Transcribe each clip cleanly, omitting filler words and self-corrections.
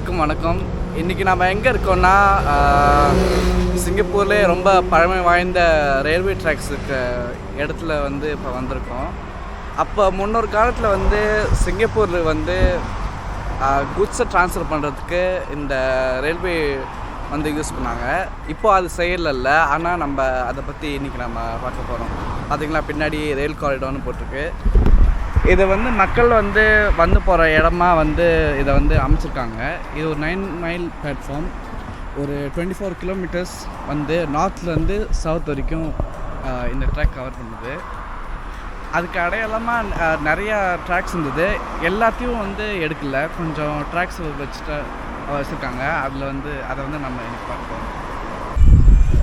எல்லாருக்கும் வணக்கம். இன்றைக்கி நம்ம எங்கே இருக்கோம்னா சிங்கப்பூர்லேயே ரொம்ப பழமை வாய்ந்த ரயில்வே ட்ராக்ஸ் இருக்க இடத்துல வந்து இப்போ வந்திருக்கோம். அப்போ முன்னொரு காலத்தில் வந்து சிங்கப்பூரில் வந்து குட்ஸை ட்ரான்ஸ்ஃபர் பண்ணுறதுக்கு இந்த ரயில்வே வந்து யூஸ் பண்ணாங்க. இப்போ அது செயலில், ஆனால் நம்ம அதை பற்றி இன்றைக்கி நம்ம பார்க்க போகிறோம். பார்த்திங்களா, பின்னாடி ரயில் காரிடார்னு போட்டிருக்கு. இதை வந்து மக்கள் வந்து போகிற இடமா வந்து இதை வந்து அமைச்சிருக்காங்க. இது ஒரு 9 மைல் பிளாட்ஃபார்ம். ஒரு 24 கிலோமீட்டர்ஸ் வந்து நார்த்லேருந்து சவுத் வரைக்கும் இந்த ட்ராக் கவர் பண்ணுது. அதுக்கு அடையாளமாக நிறையா ட்ராக்ஸ் இருந்தது. எல்லாத்தையும் வந்து எடுக்கலை, கொஞ்சம் ட்ராக்ஸ் வச்சுருக்காங்க. அதில் வந்து அதை வந்து நம்ம இன்னைக்கு பார்ப்போம்.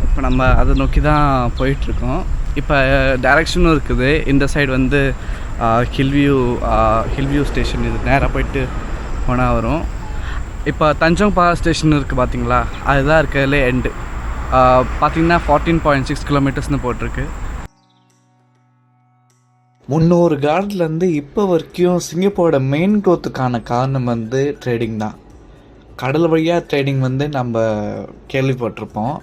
இப்போ நம்ம அதை நோக்கி தான் போயிட்டுருக்கோம். இப்போ டைரெக்ஷனும் இருக்குது. இந்த சைடு வந்து ஹில்வியூ ஸ்டேஷன், இது நேராக போயிட்டு போனால் வரும். இப்போ தஞ்சோங் பவர் ஸ்டேஷன் இருக்குது பார்த்தீங்களா, அதுதான் இருக்கிறதுலே எண்டு. பார்த்திங்கன்னா 14.6 கிலோமீட்டர்ஸ்னு போட்டிருக்கு. முன்னொரு காலத்துலேருந்து இப்போ வரைக்கும் சிங்கப்பூரோட மெயின் க்ரோத்துக்கான காரணம் வந்து ட்ரேடிங் தான். கடல் வழியாக ட்ரேடிங் வந்து நம்ம கேள்விப்பட்டிருப்போம்,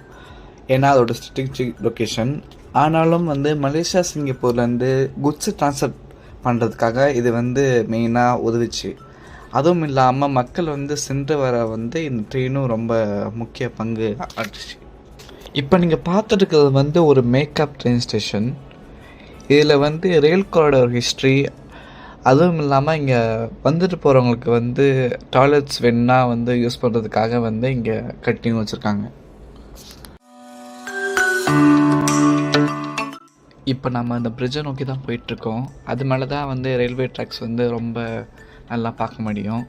ஏன்னா அதோட ஸ்ட்ராட்டஜிக் லொக்கேஷன். ஆனாலும் வந்து மலேசியா சிங்கப்பூர்லேருந்து குட்ஸை ட்ரான்ஸ்ஃபர் பண்ணுறதுக்காக இது வந்து மெயினாக உதவிச்சு. அதுவும் இல்லாமல் மக்கள் வந்து சென்று வர வந்து இந்த ட்ரெயினும் ரொம்ப முக்கிய பங்கு ஆட்டுச்சு. இப்போ நீங்கள் பார்த்துருக்கிறது வந்து ஒரு மேக்கப் ட்ரெயின் ஸ்டேஷன். இதில் வந்து ரயில் காரிடார் ஹிஸ்ட்ரி, அதுவும் இல்லாமல் இங்கே வந்துட்டு போகிறவங்களுக்கு வந்து டாய்லெட்ஸ் வேணுன்னா வந்து யூஸ் பண்ணுறதுக்காக வந்து இங்கே கட்டிங் வச்சுருக்காங்க. இப்போ நம்ம அந்த பிரிட்ஜை நோக்கி தான் போயிட்டுருக்கோம். அது மேலே தான் வந்து ரயில்வே ட்ராக்ஸ் வந்து ரொம்ப நல்லா பார்க்க முடியும்.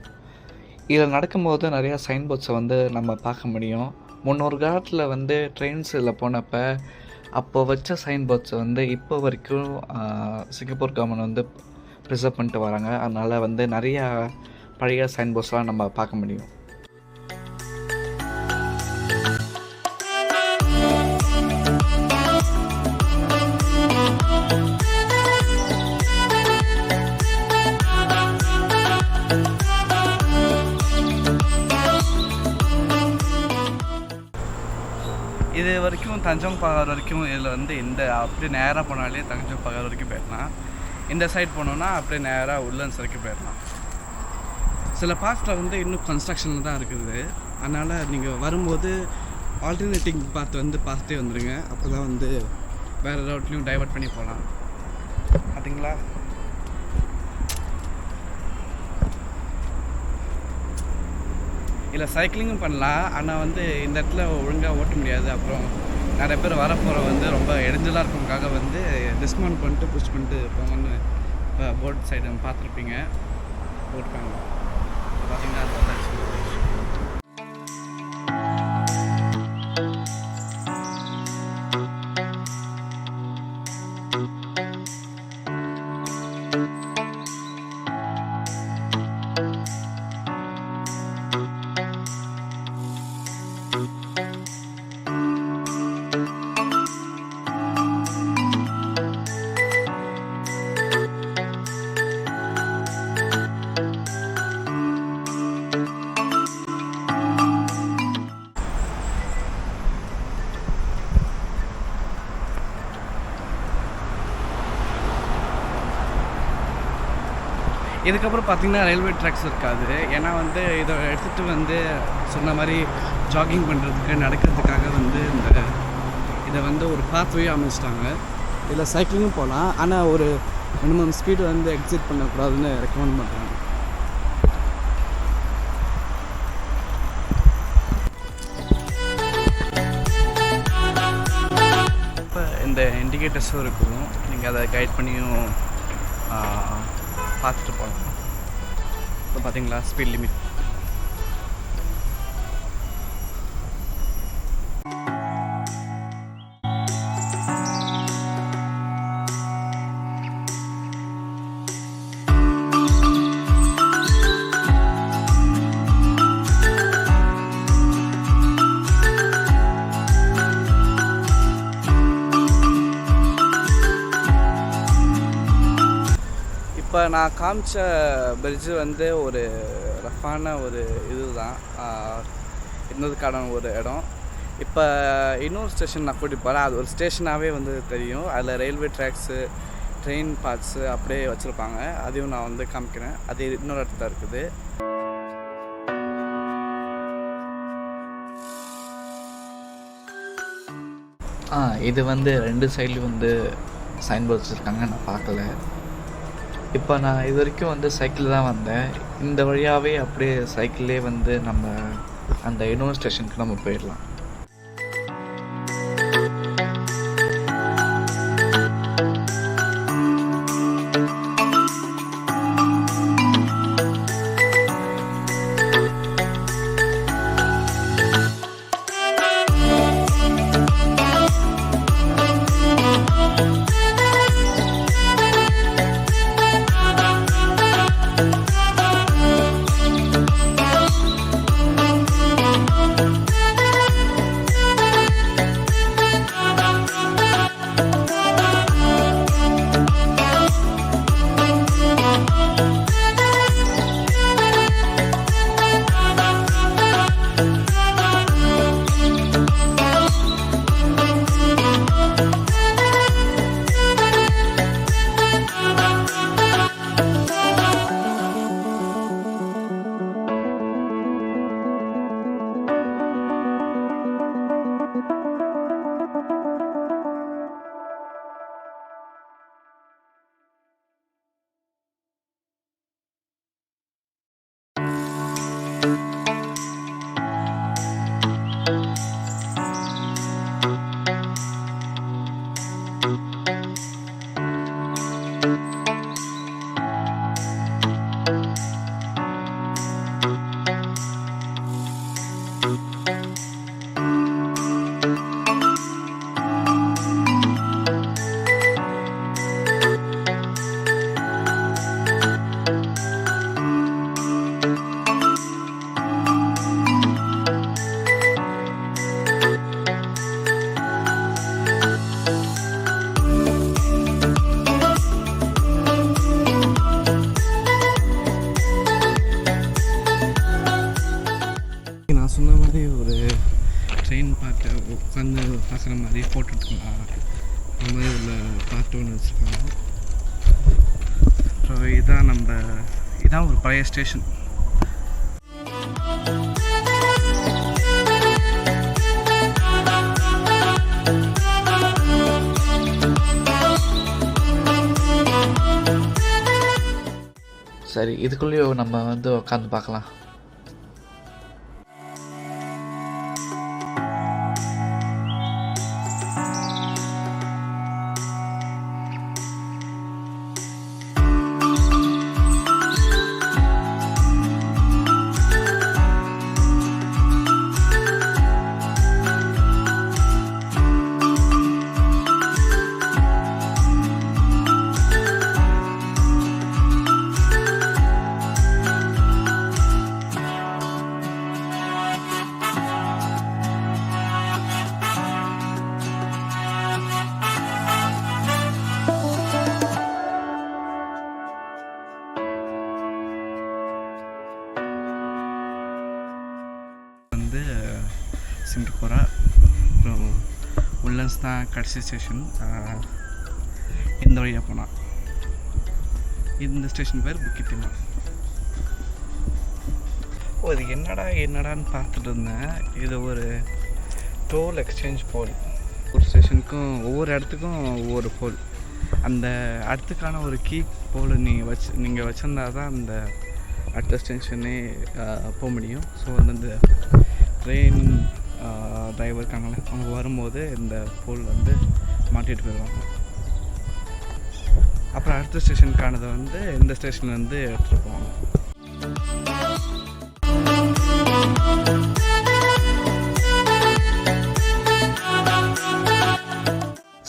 இதில் நடக்கும்போது நிறையா சைன் போர்ட்ஸை வந்து நம்ம பார்க்க முடியும். முன்னொரு காலத்தில் வந்து ட்ரெயின்ஸில் போனப்போ அப்போ வச்ச சைன் போர்ட்ஸை வந்து இப்போ வரைக்கும் சிங்கப்பூர் கவர்மெண்ட் வந்து ப்ரிசர்வ் பண்ணிட்டு வராங்க. அதனால் வந்து நிறையா பழைய சைன் போர்ட்ஸ்லாம் நம்ம பார்க்க முடியும். இது வரைக்கும் தஞ்சோங் பகார் வரைக்கும் இதில் வந்து இந்த அப்படியே நேராக போனாலே தஞ்சோங் பகார் வரைக்கும் போயிடலாம். இந்த சைட் போனோன்னா அப்படியே நேராக உட்லண்ட்ஸ் வரைக்கும் போயிடலாம். சில பார்ட்ஸில் வந்து இன்னும் கன்ஸ்ட்ரக்ஷனில் தான் இருக்குது. அதனால் நீங்கள் வரும்போது ஆல்டர்னேட்டிங் பார்த்து வந்து பார்த்துட்டே வந்துடுங்க. அப்போ தான் வந்து வேறு ரூட்லேயும் டைவர்ட் பண்ணி போகலாம். பார்த்தீங்களா, இல்லை சைக்கிளிங்கும் பண்ணலாம். ஆனால் வந்து இந்த இடத்துல ஒழுங்காக ஓட்ட முடியாது. அப்புறம் நிறைய பேர் வரப்போகிற வந்து ரொம்ப இடைஞ்சலாக இருக்கவங்களுக்காக வந்து டிஸ்மவுண்ட் பண்ணிட்டு புஷ் பண்ணிட்டு போங்கன்னு இப்போ போர்ட் சைடு பார்த்துருப்பீங்க, போட்டுருக்காங்க. பார்த்தீங்கன்னா அது வந்தாச்சு. இதுக்கப்புறம் பார்த்திங்கன்னா ரயில்வே ட்ராக்ஸ் இருக்காது. ஏன்னா வந்து இதை எடுத்துகிட்டு வந்து சொன்ன மாதிரி ஜாகிங் பண்ணுறதுக்கு, நடக்கிறதுக்காக வந்து இதை வந்து ஒரு பாத்வே அமைச்சிட்டாங்க. இதில் சைக்கிளிங்கும் போகலாம், ஆனால் ஒரு மினிமம் ஸ்பீடு வந்து எக்ஸிட் பண்ணக்கூடாதுன்னு ரெக்கமெண்ட் பண்ணுறாங்க. இப்போ இந்த இண்டிகேட்டர்ஸும் இருக்கும், நீங்கள் அதை கைட் பண்ணியும் பார்த்துட்டு போகலாம். இப்போ பார்த்தீங்களா ஸ்பீட் லிமிட். இப்போ நான் காமிச்ச பிரிட்ஜு வந்து ஒரு சேஃபான ஒரு இதுதான் இருந்ததுக்கான ஒரு இடம். இப்போ இன்னொரு ஸ்டேஷன் நான் கூட்டிகிட்டு போகிறேன். அது ஒரு ஸ்டேஷனாகவே வந்து தெரியும். அதில் ரயில்வே ட்ராக்ஸு, ட்ரெயின் பார்ட்ஸு அப்படியே வச்சுருப்பாங்க. அதையும் நான் வந்து காமிக்கிறேன். அது இன்னொரு இடத்துல இருக்குது. இது வந்து 2 சைட்லையும் வந்து சைன் போர்ட் வச்சுருக்காங்க, நான் பார்க்கல. இப்போ நான் இது வரைக்கும் வந்து சைக்கிள் தான் வந்தேன். இந்த வழியாகவே அப்படியே சைக்கிள்லேயே வந்து நம்ம அந்த இன்னொரு ஸ்டேஷனுக்கு நம்ம போயிடலாம். நான் சொன்ன மாதிரி ஒரு ட்ரெயின் பார்ட்டை உட்காந்து பார்க்குற மாதிரி ஃபோட்டோ எடுத்துக்கலாம். அந்த மாதிரி உள்ள பார்ட் ஒன்று வச்சுருக்காங்க. ஸோ இதான் ஒரு பழைய ஸ்டேஷன். சரி, இதுக்குள்ளேயும் நம்ம வந்து உட்காந்து பார்க்கலாம். சிங்கப்பூரா, அப்புறம் உல்லன்ஸ் தான் கடைசி ஸ்டேஷன். இந்த வழியாக போனால் இந்த ஸ்டேஷன் பேர் புக்கிட் டிமான். இது என்னடான்னு பார்த்துட்டு இருந்தேன். இது ஒரு டோல் எக்ஸ்சேஞ்ச் போல். ஒரு ஸ்டேஷனுக்கும் ஒவ்வொரு இடத்துக்கும் ஒவ்வொரு போல். அந்த இடத்துக்கான ஒரு கீ போல் நீங்கள் வச்சுருந்தா தான் அந்த அடுத்த ஸ்டேஷனே போக முடியும். ஸோ அந்த ட்ரெயின் டிரைவர் இருக்காங்களே, அவங்க வரும்போது இந்த போல் வந்து மாட்டிகிட்டு போயிடுவாங்க. அப்புறம் அடுத்த ஸ்டேஷனுக்கானதை வந்து இந்த ஸ்டேஷன்லேருந்து எடுத்துகிட்டு போவாங்க.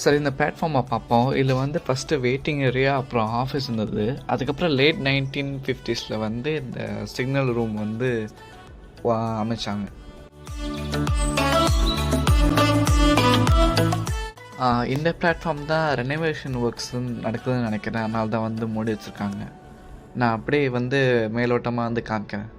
சரி, இந்த பிளாட்ஃபார்மை பார்ப்போம். இதில் வந்து ஃபஸ்ட்டு வெயிட்டிங் ஏரியா, அப்புறம் ஆஃபீஸ் இருந்தது. அதுக்கப்புறம் லேட் 1950s வந்து இந்த சிக்னல் ரூம் வந்து அமைச்சாங்க. இந்த பிளாட்ஃபார்ம் தான் ரெனோவேஷன் ஒர்க்ஸ் நடக்குதுன்னு நினைக்கிறேன். அதனால தான் வந்து மூடி வச்சுருக்காங்க. நான் அப்படியே வந்து மேலோட்டமாக வந்து காமிக்கிறேன்.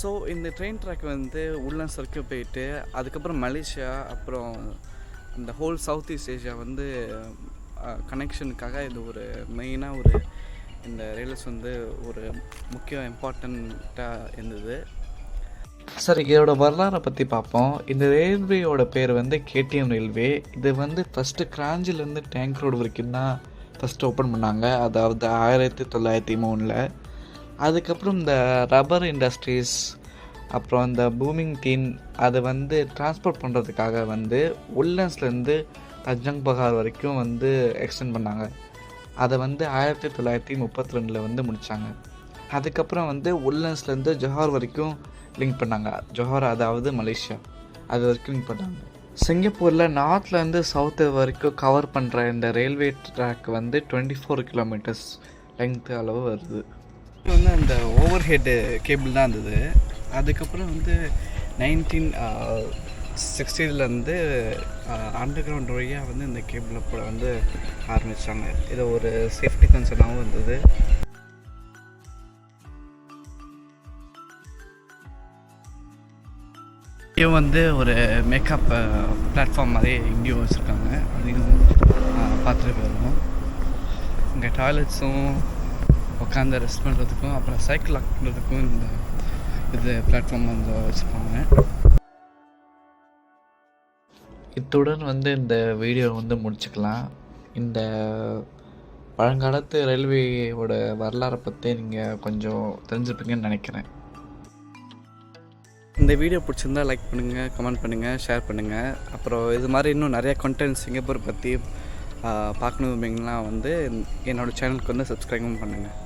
ஸோ இந்த ட்ரெயின் ட்ராக் வந்து உல்லன்ஸ் வரைக்கும் போயிட்டு அதுக்கப்புறம் மலேசியா அப்புறம் இந்த ஹோல் சவுத் ஈஸ்ட் ஏஷியா வந்து கனெக்ஷனுக்காக இது ஒரு மெயினாக ஒரு இந்த ரயில்வேஸ் வந்து ஒரு முக்கிய இம்பார்ட்டண்ட்டாக இருந்தது. சரி, இதோட வரலாறை பற்றி பார்ப்போம். இந்த ரயில்வேயோட பேர் வந்து கேடிஎம் ரயில்வே. இது வந்து ஃபஸ்ட்டு கிராஞ்சிலேருந்து டேங்க் ரோடு வரைக்கும் தான் ஃபஸ்ட்டு ஓப்பன் பண்ணாங்க, அதாவது 1903. அதுக்கப்புறம் இந்த ரப்பர் இண்டஸ்ட்ரீஸ் அப்புறம் இந்த பூமிங் டீன் அதை வந்து டிரான்ஸ்போர்ட் பண்ணுறதுக்காக வந்து உல்லன்ஸ்லேருந்து தஜங் பகார் வரைக்கும் வந்து எக்ஸ்டெண்ட் பண்ணாங்க. அதை வந்து 1932 வந்து முடித்தாங்க. அதுக்கப்புறம் வந்து உல்லன்ஸ்லேருந்து ஜொஹார் வரைக்கும் லிங்க் பண்ணாங்க. ஜொஹார் அதாவது மலேசியா, அது வரைக்கும் லிங்க் பண்ணாங்க. சிங்கப்பூரில் நார்த்லேருந்து சவுத்து வரைக்கும் கவர் பண்ணுற இந்த ரயில்வே ட்ராக் வந்து 24 கிலோமீட்டர்ஸ் லெங்க்த்து அளவு வருது. வந்து அந்த ஓவர் ஹெட்டு கேபிள் தான் இருந்தது. அதுக்கப்புறம் வந்து 1960 வந்து அண்டர் கிரவுண்ட் வழியாக வந்து இந்த கேபிளை போட வந்து ஆரம்பித்தாங்க. இது ஒரு சேஃப்டி கன்சர்னாகவும் இருந்தது. இங்கே வந்து ஒரு மேக்கப் பிளாட்ஃபார்ம் மாதிரி இங்கேயும் வச்சுருக்காங்க, அதையும் பார்த்துட்டு போயிருவோம். இங்கே டாய்லெட்ஸும் உட்காந்து ரெஸ்ட் பண்ணுறதுக்கும் அப்புறம் சைக்கிள் லாக் பண்ணுறதுக்கும் இந்த இது பிளாட்ஃபார்ம் வந்து வச்சுருப்பாங்க. இத்துடன் வந்து இந்த வீடியோ வந்து முடிச்சுக்கலாம். இந்த பழங்காலத்து ரயில்வேயோட வரலாறை பற்றி நீங்கள் கொஞ்சம் தெரிஞ்சுப்பீங்கன்னு நினைக்கிறேன். இந்த வீடியோ பிடிச்சிருந்தா லைக் பண்ணுங்கள், கமெண்ட் பண்ணுங்கள், ஷேர் பண்ணுங்கள். அப்புறம் இது மாதிரி இன்னும் நிறையா கண்டென்ட் சிங்கப்பூர் பற்றி பார்க்கணுன்னா வந்து என்னோடய சேனலுக்கு வந்து சப்ஸ்கிரைபும் பண்ணுங்கள்.